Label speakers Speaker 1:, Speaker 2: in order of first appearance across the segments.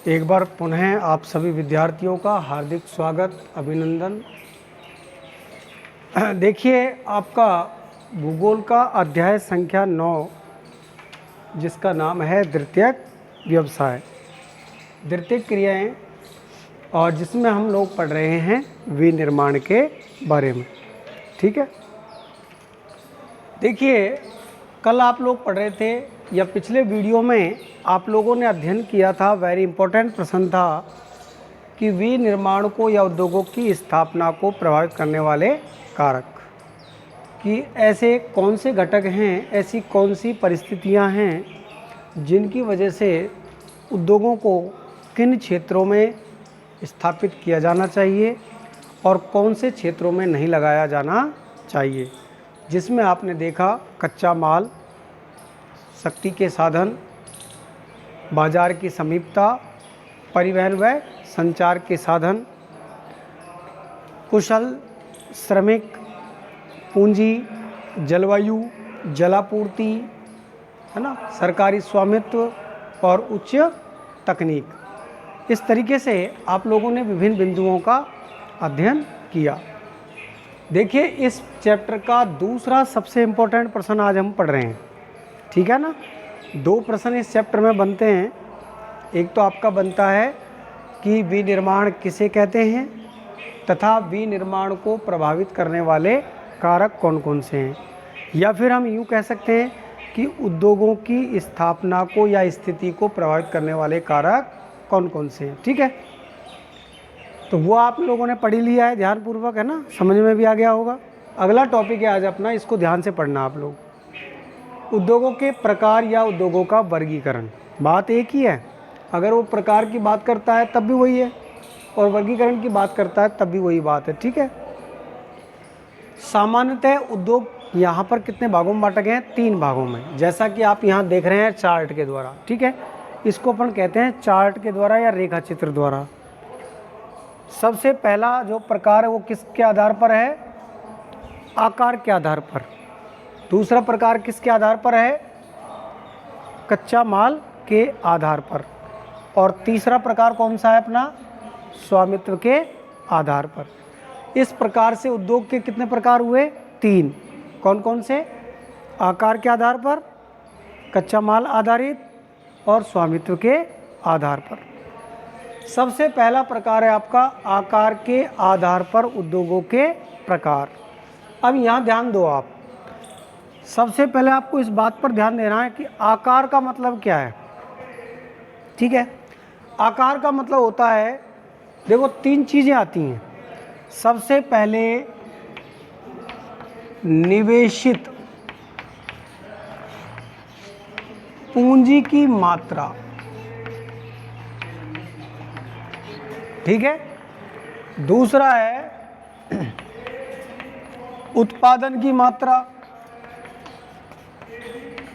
Speaker 1: एक बार पुनः आप सभी विद्यार्थियों का हार्दिक स्वागत, अभिनंदन। देखिए, आपका भूगोल का अध्याय संख्या 9 जिसका नाम है द्वितीयक व्यवसाय, द्वितीयक क्रियाएं, और जिसमें हम लोग पढ़ रहे हैं विनिर्माण के बारे में। ठीक है, देखिए कल आप लोग पढ़ रहे थे या पिछले वीडियो में आप लोगों ने अध्ययन किया था, वेरी इंपॉर्टेंट प्रश्न था कि विनिर्माण को या उद्योगों की स्थापना को प्रभावित करने वाले कारक, कि ऐसे कौन से घटक हैं, ऐसी कौन सी परिस्थितियां हैं जिनकी वजह से उद्योगों को किन क्षेत्रों में स्थापित किया जाना चाहिए और कौन से क्षेत्रों में नहीं लगाया जाना चाहिए। जिसमें आपने देखा कच्चा माल, शक्ति के साधन, बाजार की समीपता, परिवहन व संचार के साधन, कुशल श्रमिक, पूंजी, जलवायु, जलापूर्ति, है ना, सरकारी स्वामित्व और उच्च तकनीक। इस तरीके से आप लोगों ने विभिन्न बिंदुओं का अध्ययन किया। देखिए, इस चैप्टर का दूसरा सबसे इम्पोर्टेंट प्रश्न आज हम पढ़ रहे हैं। ठीक है ना, दो प्रश्न इस चैप्टर में बनते हैं। एक तो आपका बनता है कि विनिर्माण किसे कहते हैं तथा विनिर्माण को प्रभावित करने वाले कारक कौन कौन से हैं, या फिर हम यूँ कह सकते हैं कि उद्योगों की स्थापना को या स्थिति को प्रभावित करने वाले कारक कौन कौन से हैं। ठीक है, तो वो आप लोगों ने पढ़ लिया है ध्यानपूर्वक, है ना, समझ में भी आ गया होगा। अगला टॉपिक है आज अपना, इसको ध्यान से पढ़ना आप लोग। उद्योगों के प्रकार या उद्योगों का वर्गीकरण। बात एक ही है, अगर वो प्रकार की बात करता है तब भी वही है और वर्गीकरण की बात करता है तब भी वही बात है। ठीक है, सामान्यतः उद्योग यहाँ पर कितने भागों में बांटे गए हैं? 3 भागों में, जैसा कि आप यहाँ देख रहे हैं चार्ट के द्वारा। ठीक है, इसको अपन कहते हैं चार्ट के द्वारा या रेखा चित्र द्वारा। सबसे पहला जो प्रकार है वो किसके आधार पर है? आकार के आधार पर। दूसरा प्रकार किसके आधार पर है? कच्चा माल के आधार पर। और तीसरा प्रकार कौन सा है अपना? स्वामित्व के आधार पर। इस प्रकार से उद्योग के कितने प्रकार हुए? 3। कौन कौन से? आकार के आधार पर, कच्चा माल आधारित और स्वामित्व के आधार पर। सबसे पहला प्रकार है आपका आकार के आधार पर उद्योगों के प्रकार। अब यहाँ ध्यान दो आप, सबसे पहले आपको इस बात पर ध्यान देना है कि आकार का मतलब क्या है। ठीक है, आकार का मतलब होता है, देखो 3 चीज़ें आती हैं। सबसे पहले निवेशित पूंजी की मात्रा। ठीक है, दूसरा है उत्पादन की मात्रा,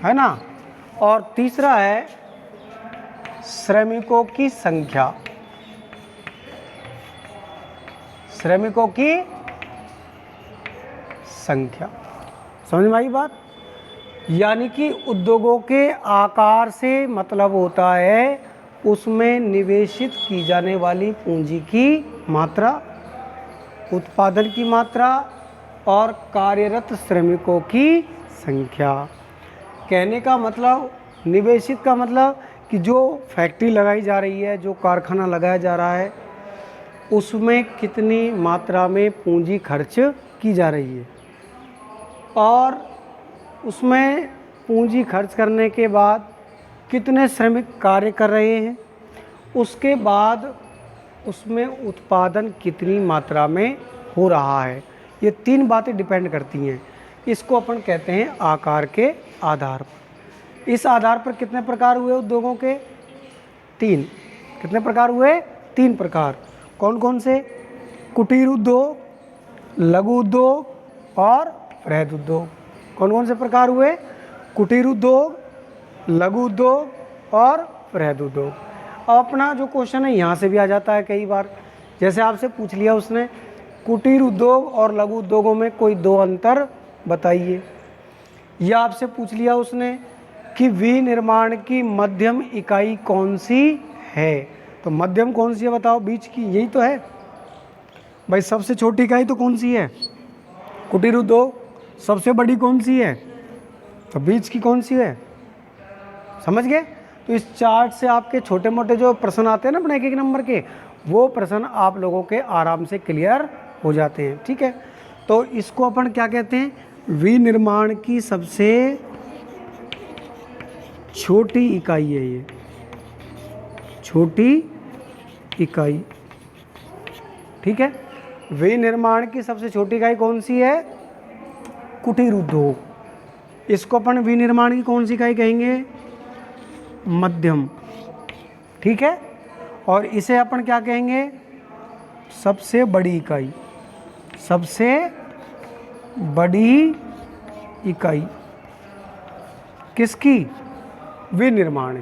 Speaker 1: है ना, और तीसरा है श्रमिकों की संख्या। श्रमिकों की संख्या, समझ में आई बात? यानी कि उद्योगों के आकार से मतलब होता है उसमें निवेशित की जाने वाली पूंजी की मात्रा, उत्पादन की मात्रा और कार्यरत श्रमिकों की संख्या। कहने का मतलब, निवेशित का मतलब कि जो फैक्ट्री लगाई जा रही है, जो कारखाना लगाया जा रहा है, उसमें कितनी मात्रा में पूंजी खर्च की जा रही है, और उसमें पूंजी खर्च करने के बाद कितने श्रमिक कार्य कर रहे हैं, उसके बाद उसमें उत्पादन कितनी मात्रा में हो रहा है। ये 3 बातें डिपेंड करती हैं। इसको अपन कहते हैं आकार के आधार पर। इस आधार पर कितने प्रकार हुए उद्योगों के? 3। कितने प्रकार हुए? 3 प्रकार। कौन कौन से? कुटीर उद्योग, लघु उद्योग और वृहद उद्योग। कौन कौन से प्रकार हुए? कुटीर उद्योग, लघु उद्योग और वृहद उद्योग। अब अपना जो क्वेश्चन है यहाँ से भी आ जाता है कई बार, जैसे आपसे पूछ लिया उसने कुटीर उद्योग और लघु उद्योगों में कोई 2 अंतर बताइए, या आपसे पूछ लिया उसने कि विनिर्माण की मध्यम इकाई कौन सी है, तो मध्यम कौन सी है बताओ, बीच की, यही तो है भाई। सबसे छोटी इकाई तो कौन सी है, कुटीर उद्योग। सबसे बड़ी कौन सी है, तो बीच की कौन सी है, समझ गए। तो इस चार्ट से आपके छोटे मोटे जो प्रश्न आते हैं ना अपने 1-1 नंबर के, वो प्रश्न आप लोगों के आराम से क्लियर हो जाते हैं, ठीक है। तो इसको अपन क्या कहते हैं, विनिर्माण की सबसे छोटी इकाई है ये, छोटी इकाई, ठीक है। विनिर्माण की सबसे छोटी इकाई कौन सी है, कुटीर उद्योग। इसको अपन विनिर्माण की कौन सी इकाई कहेंगे, मध्यम, ठीक है। और इसे अपन क्या कहेंगे, सबसे बड़ी इकाई, सबसे बड़ी इकाई किसकी, विनिर्माण।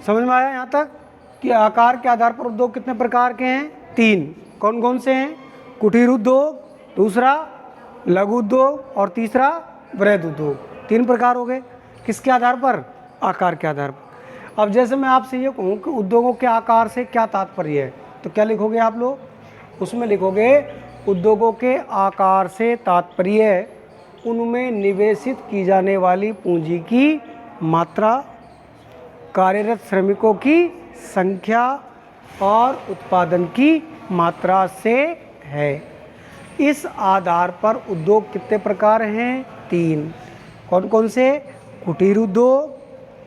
Speaker 1: समझ में आया यहाँ तक कि आकार के आधार पर उद्योग कितने प्रकार के हैं, 3। कौन कौन से हैं, कुटीर उद्योग, दूसरा लघु उद्योग और तीसरा वृहद उद्योग। 3 प्रकार हो गए, किसके आधार पर, आकार के आधार पर। अब जैसे मैं आपसे ये कहूँ कि उद्योगों के आकार से क्या तात्पर्य है, तो क्या लिखोगे आप लोग, उसमें लिखोगे उद्योगों के आकार से तात्पर्य उनमें निवेशित की जाने वाली पूंजी की मात्रा, कार्यरत श्रमिकों की संख्या और उत्पादन की मात्रा से है। इस आधार पर उद्योग कितने प्रकार हैं, 3। कौन कौन से, कुटीर उद्योग,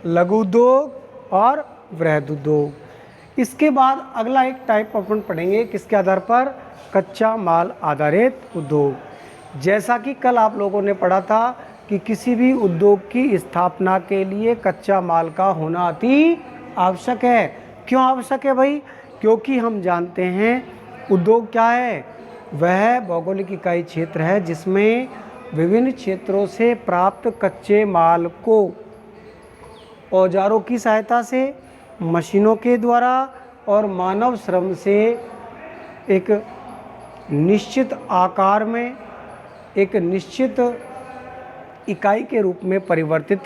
Speaker 1: लघु उद्योग और वृहद उद्योग। इसके बाद अगला एक टाइप अपन पढ़ेंगे किसके आधार पर, कच्चा माल आधारित उद्योग। जैसा कि कल आप लोगों ने पढ़ा था कि किसी भी उद्योग की स्थापना के लिए कच्चा माल का होना अति आवश्यक है। क्यों आवश्यक है भाई, क्योंकि हम जानते हैं उद्योग क्या है, वह भौगोलिक इकाई क्षेत्र है जिसमें विभिन्न क्षेत्रों से प्राप्त कच्चे माल को औजारों की सहायता से, मशीनों के द्वारा और मानव श्रम से एक निश्चित आकार में, एक निश्चित इकाई के रूप में परिवर्तित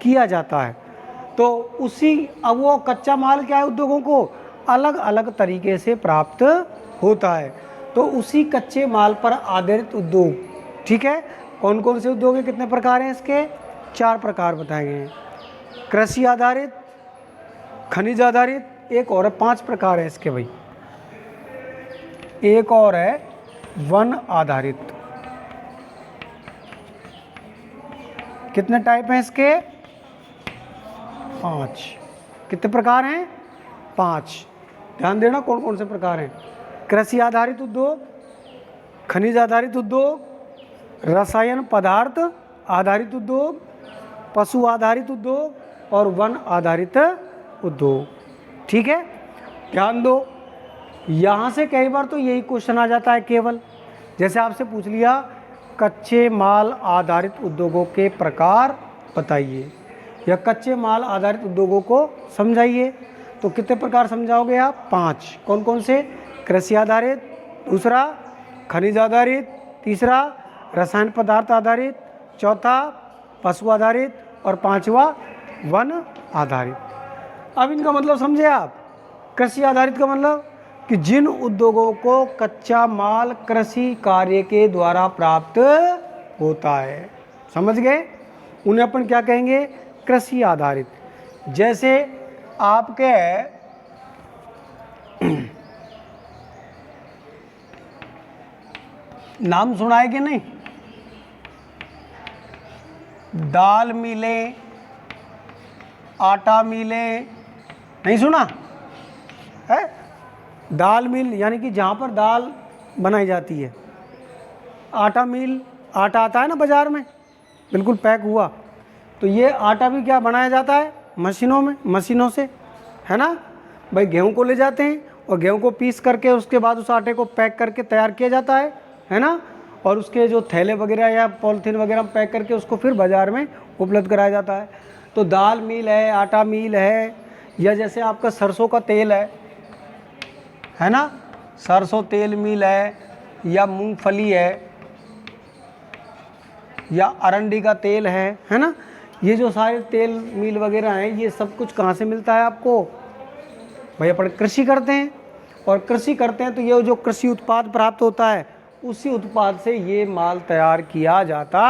Speaker 1: किया जाता है। तो उसी, अब वो कच्चा माल क्या है, उद्योगों को अलग अलग तरीके से प्राप्त होता है। तो उसी कच्चे माल पर आधारित उद्योग, ठीक है। कौन कौन से उद्योग हैं, कितने प्रकार हैं इसके, 4 प्रकार बताए गए हैं। कृषि आधारित, खनिज आधारित, एक और है, 5 प्रकार है इसके भाई। एक और है वन आधारित। कितने टाइप हैं इसके, 5। कितने प्रकार हैं, 5। ध्यान देना कौन कौन से प्रकार हैं, कृषि आधारित उद्योग, खनिज आधारित उद्योग, रसायन पदार्थ आधारित उद्योग, पशु आधारित उद्योग और वन आधारित उद्योग, ठीक है। ध्यान दो, यहाँ से कई बार तो यही क्वेश्चन आ जाता है केवल, जैसे आपसे पूछ लिया कच्चे माल आधारित उद्योगों के प्रकार बताइए या कच्चे माल आधारित उद्योगों को समझाइए, तो कितने प्रकार समझाओगे आप, 5। कौन कौन से, कृषि आधारित, दूसरा खनिज आधारित, तीसरा रसायन पदार्थ आधारित, चौथा पशु आधारित और 5वां वन आधारित। अब इनका मतलब समझे आप, कृषि आधारित का मतलब कि जिन उद्योगों को कच्चा माल कृषि कार्य के द्वारा प्राप्त होता है, समझ गए, उन्हें अपन क्या कहेंगे, कृषि आधारित। जैसे आपके नाम सुना है कि नहीं, दाल मिलें, आटा मिलें, नहीं सुना है। दाल मिल यानी कि जहाँ पर दाल बनाई जाती है, आटा मिल, आटा आता है ना बाज़ार में बिल्कुल पैक हुआ, तो ये आटा भी क्या बनाया जाता है, मशीनों में, मशीनों से, है ना भाई। गेहूं को ले जाते हैं और गेहूं को पीस करके उसके बाद उस आटे को पैक करके तैयार किया जाता है ना, और उसके जो थैले वगैरह या पॉलीथीन वगैरह में पैक करके उसको फिर बाज़ार में उपलब्ध कराया जाता है। तो दाल मिल है, आटा मिल है, या जैसे आपका सरसों का तेल है ना, सरसों तेल मिल है, या मूंगफली है, या अरंडी का तेल है ना। ये जो सारे तेल मिल वगैरह हैं, ये सब कुछ कहाँ से मिलता है आपको, भाई अपन कृषि करते हैं, और कृषि करते हैं तो ये जो कृषि उत्पाद प्राप्त होता है उसी उत्पाद से ये माल तैयार किया जाता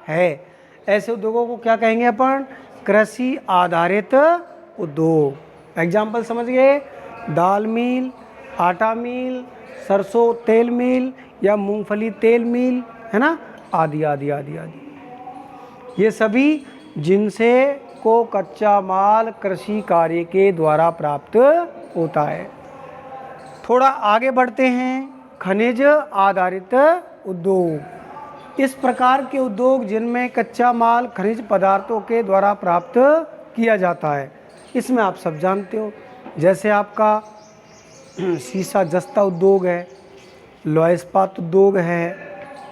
Speaker 1: है। ऐसे उद्योगों को क्या कहेंगे अपन? कृषि आधारित उद्योग। एग्जाम्पल समझ गए? दाल मिल, आटा मिल, सरसों तेल मिल या मूंगफली तेल मिल, है ना, आदि आदि आदि आदि। ये सभी जिनसे को कच्चा माल कृषि कार्य के द्वारा प्राप्त होता है। थोड़ा आगे बढ़ते हैं, खनिज आधारित उद्योग। इस प्रकार के उद्योग जिनमें कच्चा माल खनिज पदार्थों के द्वारा प्राप्त किया जाता है। इसमें आप सब जानते हो, जैसे आपका सीसा जस्ता उद्योग है, लोहा इस्पात उद्योग है,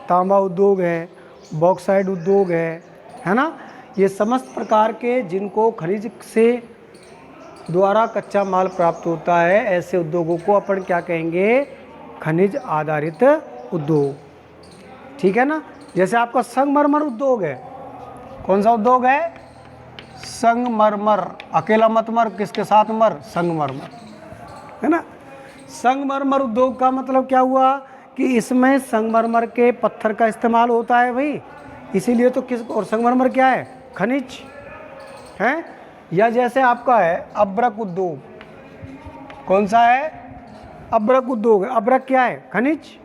Speaker 1: तांबा उद्योग है, बॉक्साइड उद्योग है ना। ये समस्त प्रकार के जिनको खनिज से द्वारा कच्चा माल प्राप्त होता है, ऐसे उद्योगों को अपन क्या कहेंगे? खनिज आधारित उद्योग। ठीक है ना। जैसे आपका संगमरमर उद्योग है। कौन सा उद्योग है? संगमरमर। अकेला मत मर, किसके साथ मर? संगमरमर, है ना। संगमरमर उद्योग का मतलब क्या हुआ कि इसमें संगमरमर के पत्थर का इस्तेमाल होता है भाई, इसीलिए तो किस, और संगमरमर क्या है? खनिज है। या जैसे आपका है अब्रक उद्योग। कौन सा है? अब्रक उद्योग है। अब्रक क्या है? खनिज।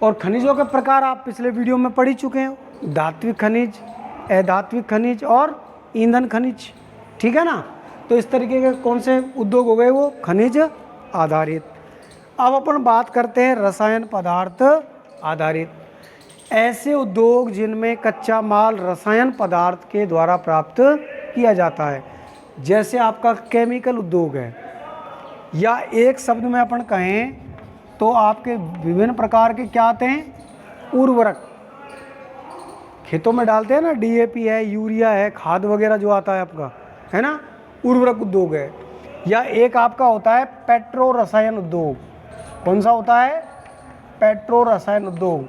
Speaker 1: और खनिजों के प्रकार आप पिछले वीडियो में पढ़ ही चुके हो, धात्विक खनिज, अधात्विक खनिज और ईंधन खनिज। ठीक है ना। तो इस तरीके के कौन से उद्योग हो गए? वो खनिज आधारित। अब अपन बात करते हैं रसायन पदार्थ आधारित। ऐसे उद्योग जिनमें कच्चा माल रसायन पदार्थ के द्वारा प्राप्त किया जाता है। जैसे आपका केमिकल उद्योग है, या एक शब्द में अपन कहें तो आपके विभिन्न प्रकार के क्या आते हैं? उर्वरक। खेतों में डालते हैं ना, डीएपी है, यूरिया है, खाद वगैरह जो आता है आपका, है ना, उर्वरक उद्योग है। या एक आपका होता है पेट्रो रसायन उद्योग। कौन सा होता है? पेट्रो रसायन उद्योग।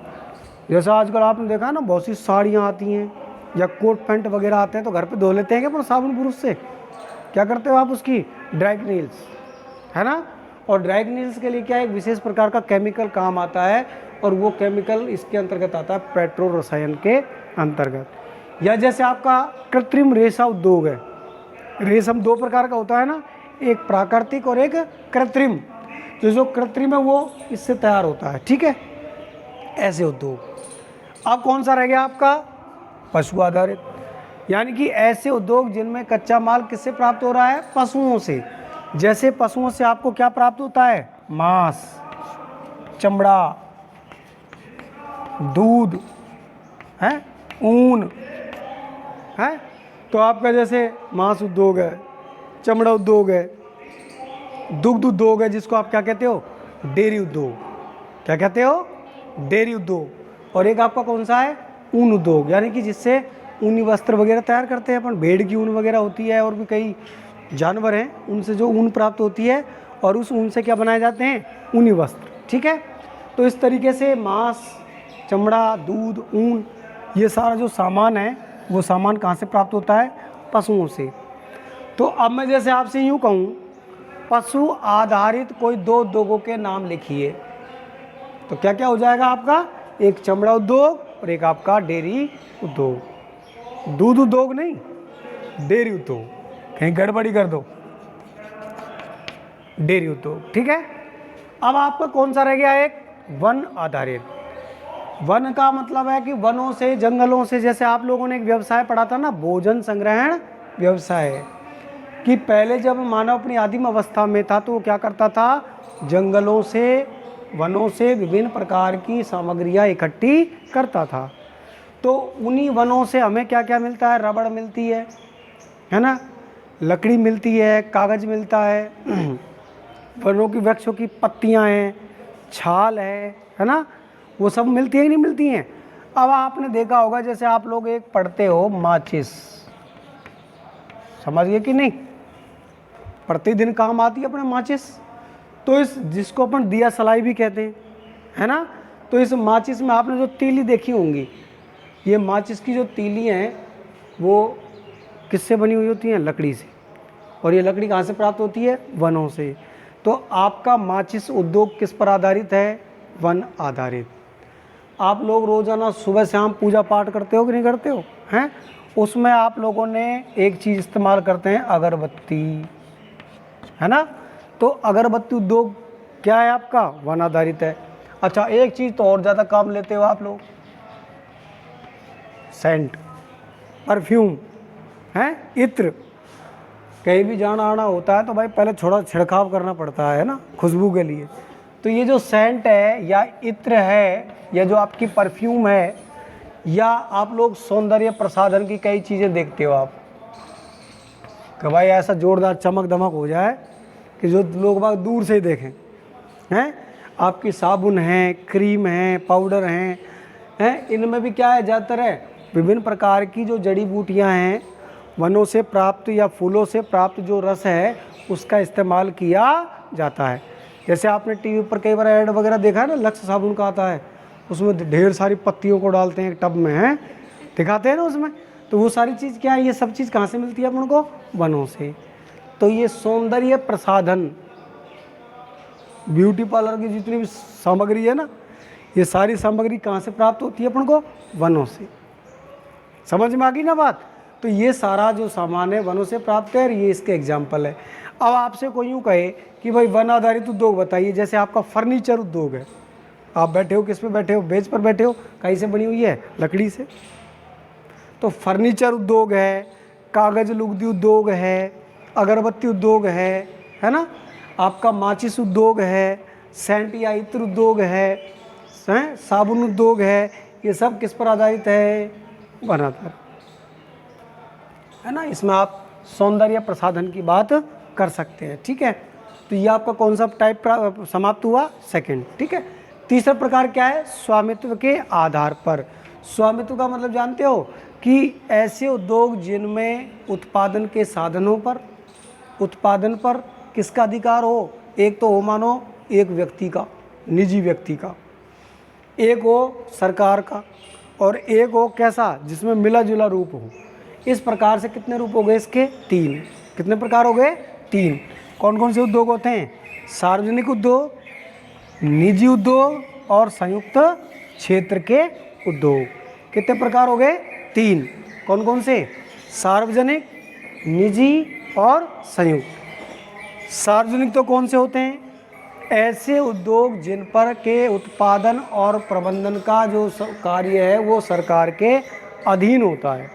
Speaker 1: जैसा आजकल आपने देखा ना, बहुत सी साड़ियाँ आती हैं या कोट पैंट वगैरह आते हैं तो घर पे धो लेते हैं क्या? पर साबुन ब्रुश से क्या करते हो आप? उसकी ड्राई क्लीन्स, है ना। और ड्राई क्लीन्स के लिए क्या है? एक विशेष प्रकार का केमिकल काम आता है, और वो केमिकल इसके अंतर्गत आता है, पेट्रो रसायन के अंतर्गत। या जैसे आपका कृत्रिम रेशा उद्योग है। रेशम दो प्रकार का होता है ना, एक प्राकृतिक और एक कृत्रिम। जो कृत्रिम है वो इससे तैयार होता है। ठीक है, ऐसे उद्योग। अब कौन सा रह गया आपका? पशु आधारित। यानी कि ऐसे उद्योग जिनमें कच्चा माल किससे प्राप्त हो रहा है? पशुओं से। जैसे पशुओं से आपको क्या प्राप्त होता है? मांस, चमड़ा, दूध, है, ऊन, है। तो आपका जैसे मांस उद्योग है, चमड़ा उद्योग है, दुग्ध उद्योग है, जिसको आप क्या कहते हो? डेयरी उद्योग। क्या कहते हो? डेयरी उद्योग। और एक आपका कौन सा है? ऊन उद्योग। यानी कि जिससे ऊनी वस्त्र वगैरह तैयार करते हैं अपन। भेड़ की ऊन वगैरह होती है, और भी कई जानवर हैं, उनसे जो ऊन प्राप्त होती है, और उस ऊन से क्या बनाए जाते हैं? ऊनी वस्त्र। ठीक है। तो इस तरीके से मांस, चमड़ा, दूध, ऊन, ये सारा जो सामान है वो सामान कहाँ से प्राप्त होता है? पशुओं से। तो अब मैं जैसे आपसे यूँ कहूँ, पशु आधारित कोई दो उद्योगों के नाम लिखिए, तो क्या क्या हो जाएगा आपका? एक चमड़ा उद्योग और एक आपका डेयरी उद्योग। दूध उद्योग नहीं, डेयरी उद्योग। कहीं गड़बड़ी कर दो, डेयरी उद्योग। ठीक है। अब आपका कौन सा रह गया? एक वन आधारित। वन का मतलब है कि वनों से, जंगलों से, जैसे आप लोगों ने एक व्यवसाय पढ़ा था ना, भोजन संग्रहण व्यवसाय, कि पहले जब मानव अपनी आदिम अवस्था में था तो वो क्या करता था? जंगलों से, वनों से विभिन्न प्रकार की सामग्रियां इकट्ठी करता था। तो उन्हीं वनों से हमें क्या क्या मिलता है? रबड़ मिलती है ना, लकड़ी मिलती है, कागज़ मिलता है, वनों की, वृक्षों की पत्तियां हैं, छाल है ना, वो सब मिलती है कि नहीं मिलती हैं? अब आपने देखा होगा, जैसे आप लोग एक पढ़ते हो माचिस, समझ गए कि नहीं? प्रतिदिन काम आती है अपने माचिस। तो इस, जिसको अपन दिया सलाई भी कहते हैं, है ना। तो इस माचिस में आपने जो तीली देखी होंगी, ये माचिस की जो तीली हैं वो किससे बनी हुई होती हैं? लकड़ी से। और ये लकड़ी कहाँ से प्राप्त होती है? वनों से। तो आपका माचिस उद्योग किस पर आधारित है? वन आधारित। आप लोग रोज़ाना सुबह शाम पूजा पाठ करते हो कि नहीं करते हो? हैं? उसमें आप लोगों ने एक चीज़ इस्तेमाल करते हैं, अगरबत्ती, है ना? तो अगरबत्ती उद्योग क्या है आपका? वन आधारित है। अच्छा, एक चीज़ तो और ज़्यादा काम लेते हो आप लोग, सेंट, परफ्यूम, हैं, इत्र। कहीं भी जाना आना होता है तो भाई पहले थोड़ा छिड़काव करना पड़ता है ना, खुशबू के लिए। तो ये जो सेंट है या इत्र है या जो आपकी परफ्यूम है, या आप लोग सौंदर्य प्रसाधन की कई चीज़ें देखते हो आप कि भाई ऐसा जोरदार चमक दमक हो जाए कि जो लोग बाग दूर से ही देखें, हैं। आपकी साबुन है, क्रीम है, पाउडर हैं, इनमें भी क्या है? ज़्यादातर है विभिन्न प्रकार की जो जड़ी बूटियां हैं, वनों से प्राप्त या फूलों से प्राप्त जो रस है उसका इस्तेमाल किया जाता है। जैसे आपने टीवी पर कई बार ऐड वगैरह देखा है ना, लक्स साबुन का आता है, उसमें ढेर सारी पत्तियों को डालते हैं एक टब में, हैं, दिखाते हैं ना उसमें। तो वो सारी चीज़ क्या है? ये सब चीज़ कहाँ से मिलती है अपन को? वनों से। तो ये सौंदर्य प्रसाधन, ब्यूटी पार्लर की जितनी भी सामग्री है ना, ये सारी सामग्री कहाँ से प्राप्त होती है अपन को? वनों से। समझ में आ गई ना बात? तो ये सारा जो सामान है वनों से प्राप्त है, ये इसके एग्जाम्पल है। अब आपसे कोई यूँ कहे कि भाई वन आधारित उद्योग बताइए, जैसे आपका फर्नीचर उद्योग है, आप बैठे हो किस पे बैठे हो? बेंच पर बैठे हो, कहीं से बनी हुई है? लकड़ी से। तो फर्नीचर उद्योग है, कागज लुगदी उद्योग है, अगरबत्ती उद्योग है ना, आपका माचिस उद्योग है, सेंट या इत्र उद्योग है, साबुन उद्योग है। ये सब किस पर आधारित है? वन आधारित, है ना। इसमें आप सौंदर्य प्रसाधन की बात कर सकते हैं, ठीक है। तो ये आपका कौन सा टाइप समाप्त हुआ? सेकंड, ठीक है। तीसरा प्रकार क्या है? स्वामित्व के आधार पर। स्वामित्व का मतलब जानते हो कि ऐसे उद्योग जिनमें उत्पादन के साधनों पर, उत्पादन पर किसका अधिकार हो? एक तो हो मानो एक व्यक्ति का, निजी व्यक्ति का, एक हो सरकार का, और एक हो कैसा? जिसमें मिला जुला रूप हो। इस प्रकार से कितने रूप हो गए इसके? 3। कितने प्रकार हो गए? 3। कौन कौन से उद्योग होते हैं? सार्वजनिक उद्योग, निजी उद्योग और संयुक्त क्षेत्र के उद्योग। कितने प्रकार हो गए? 3। कौन कौन से? सार्वजनिक, निजी और संयुक्त। सार्वजनिक तो कौन से होते हैं? ऐसे उद्योग जिन पर के उत्पादन और प्रबंधन का जो कार्य है वो सरकार के अधीन होता है।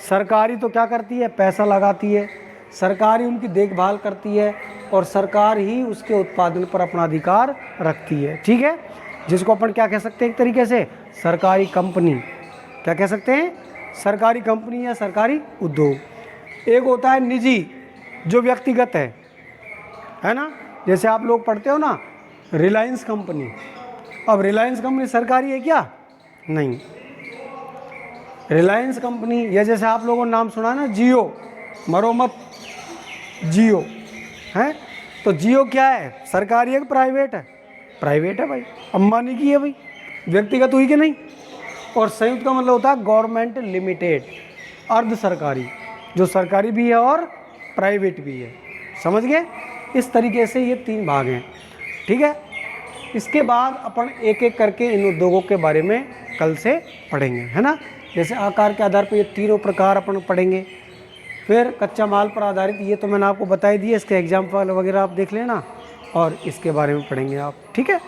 Speaker 1: सरकारी तो क्या करती है? पैसा लगाती है, सरकार ही उनकी देखभाल करती है और सरकार ही उसके उत्पादन पर अपना अधिकार रखती है, ठीक है। जिसको अपन क्या कह सकते हैं? एक तरीके से सरकारी कंपनी। क्या कह सकते हैं? सरकारी कंपनी या सरकारी उद्योग। एक होता है निजी, जो व्यक्तिगत है ना। जैसे आप लोग पढ़ते हो ना, रिलायंस कंपनी। अब रिलायंस कंपनी सरकारी है क्या? नहीं। रिलायंस कंपनी, या जैसे आप लोगों ने नाम सुना ना, जियो, मरोमत जियो, है। तो जियो क्या है? सरकारी है कि प्राइवेट है? प्राइवेट है भाई, अंबानी की है भाई, व्यक्तिगत हुई कि नहीं। और संयुक्त का मतलब होता है गवर्नमेंट लिमिटेड, अर्ध सरकारी, जो सरकारी भी है और प्राइवेट भी है। समझ गए? इस तरीके से ये 3 भाग हैं, ठीक है। इसके बाद अपन एक एक करके इन उद्योगों के बारे में कल से पढ़ेंगे, है ना। जैसे आकार के आधार पर ये तीनों प्रकार अपन पढ़ेंगे। फिर कच्चा माल पर आधारित, ये तो मैंने आपको बता ही दिया, इसके एग्जाम्पल वगैरह आप देख लेना और इसके बारे में पढ़ेंगे आप, ठीक है।